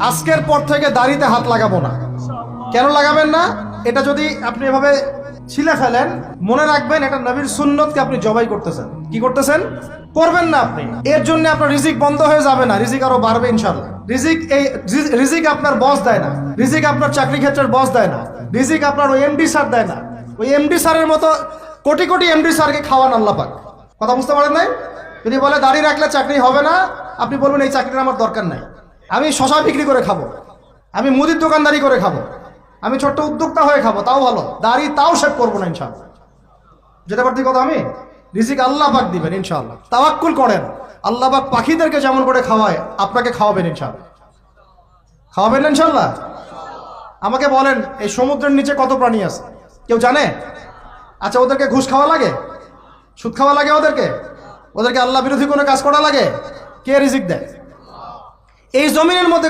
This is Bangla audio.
আজকের পর থেকে দাড়িতে হাত লাগাবো না। কেন লাগাবেন না? এটা যদি আপনি এভাবে ছিলে ফেলেন, মনে রাখবেন এটা নবীর সুন্নতকে আপনি জবাই করতেছেন। কি করতেছেন? করবেন না আপনি। এর জন্য আপনার রিজিক বন্ধ হয়ে যাবে না, রিজিক আরো বাড়বে ইনশাআল্লাহ। রিজিক আপনার বস দেয় না, রিজিক আপনার চাকরি ক্ষেত্রের বস দেয় না, রিজিক আপনার ওই এমডি স্যার দেয় না। ওই এমডি স্যারের মতো কোটি কোটি এমডি স্যারকে খাওয়ান আল্লাহ পাক। কথা বুঝতে পারেন নাই? যদি বলে দাড়ি রাখলে চাকরি হবে না, আপনি বলবেন এই চাকরির আমার দরকার নাই, আমি শশা বিক্রি করে খাবো, আমি মুদির দোকানদারি করে খাবো, আমি ছোট্ট উদ্যোক্তা হয়ে খাবো, তাও ভালো, দাড়ি তাও শেভ করবো না ইনশাআল্লাহ। যেতে পারতি কথা আমি, রিজিক আল্লাহ পাক দিবেন ইনশাআল্লাহ। তাওয়াক্কুল করেন, আল্লাহ পাক পাখিদেরকে যেমন করে খাওয়ায় আপনাকে খাওয়াবেন ইনশাআল্লাহ। খাওয়াবেন না ইনশাআল্লাহ? আমাকে বলেন এই সমুদ্রের নিচে কত প্রাণী আছে কেউ জানে? আচ্ছা, ওদেরকে ঘুষ খাওয়া লাগে, সুদ খাওয়া লাগে, ওদেরকে আল্লাহ বিরোধী কোনো কাজ করা লাগে? কে রিজিক দেয়? এই জমিনের মধ্যে